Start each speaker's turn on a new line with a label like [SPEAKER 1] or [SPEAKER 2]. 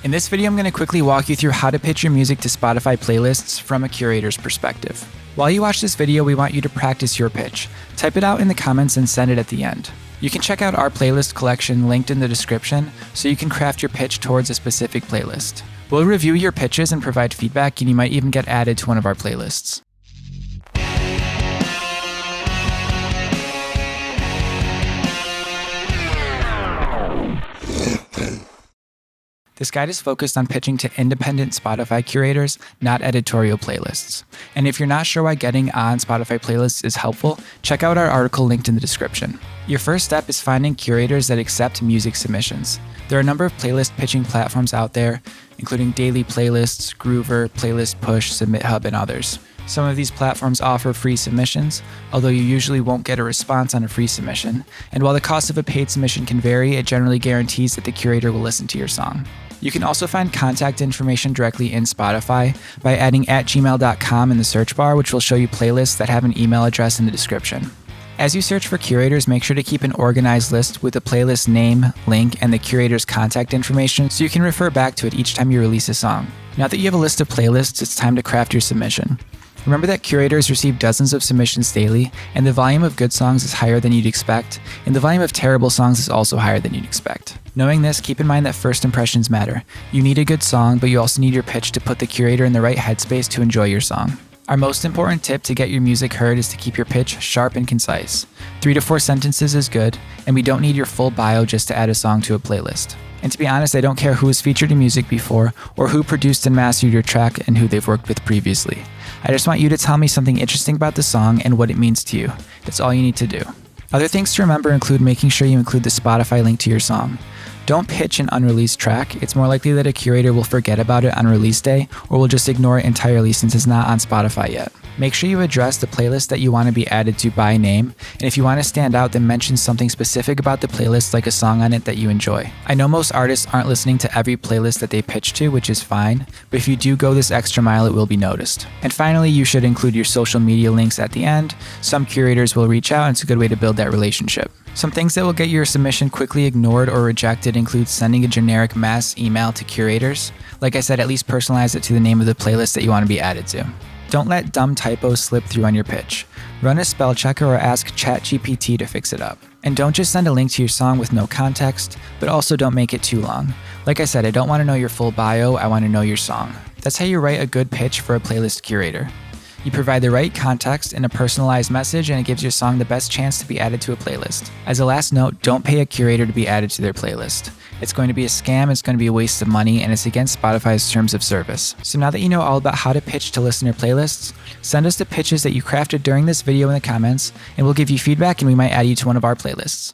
[SPEAKER 1] In this video, I'm going to quickly walk you through how to pitch your music to Spotify playlists from a curator's perspective. While you watch this video, we want you to practice your pitch. Type it out in the comments and send it at the end. You can check out our playlist collection linked in the description so you can craft your pitch towards a specific playlist. We'll review your pitches and provide feedback, and you might even get added to one of our playlists. This guide is focused on pitching to independent Spotify curators, not editorial playlists. And if you're not sure why getting on Spotify playlists is helpful, check out our article linked in the description. Your first step is finding curators that accept music submissions. There are a number of playlist pitching platforms out there, including Daily Playlists, Groover, Playlist Push, SubmitHub, and others. Some of these platforms offer free submissions, although you usually won't get a response on a free submission. And while the cost of a paid submission can vary, it generally guarantees that the curator will listen to your song. You can also find contact information directly in Spotify by adding @gmail.com in the search bar, which will show you playlists that have an email address in the description. As you search for curators, make sure to keep an organized list with the playlist name, link, and the curator's contact information so you can refer back to it each time you release a song. Now that you have a list of playlists, it's time to craft your submission. Remember that curators receive dozens of submissions daily, and the volume of good songs is higher than you'd expect, and the volume of terrible songs is also higher than you'd expect. Knowing this, keep in mind that first impressions matter. You need a good song, but you also need your pitch to put the curator in the right headspace to enjoy your song. Our most important tip to get your music heard is to keep your pitch sharp and concise. 3 to 4 sentences is good, and we don't need your full bio just to add a song to a playlist. And to be honest, I don't care who has featured your music before, or who produced and mastered your track and who they've worked with previously. I just want you to tell me something interesting about the song and what it means to you. That's all you need to do. Other things to remember include making sure you include the Spotify link to your song. Don't pitch an unreleased track. It's more likely that a curator will forget about it on release day or will just ignore it entirely since it's not on Spotify yet. Make sure you address the playlist that you want to be added to by name, and if you want to stand out, then mention something specific about the playlist, like a song on it that you enjoy. I know most artists aren't listening to every playlist that they pitch to, which is fine, but if you do go this extra mile, it will be noticed. And finally, you should include your social media links at the end. Some curators will reach out, and it's a good way to build that relationship. Some things that will get your submission quickly ignored or rejected include sending a generic mass email to curators. Like I said, at least personalize it to the name of the playlist that you want to be added to. Don't let dumb typos slip through on your pitch. Run a spell checker or ask ChatGPT to fix it up. And don't just send a link to your song with no context, but also don't make it too long. Like I said, I don't want to know your full bio, I want to know your song. That's how you write a good pitch for a playlist curator. You provide the right context in a personalized message, and it gives your song the best chance to be added to a playlist. As a last note, don't pay a curator to be added to their playlist. It's going to be a scam, it's going to be a waste of money, and it's against Spotify's terms of service. So now that you know all about how to pitch to listener playlists, send us the pitches that you crafted during this video in the comments, and we'll give you feedback and we might add you to one of our playlists.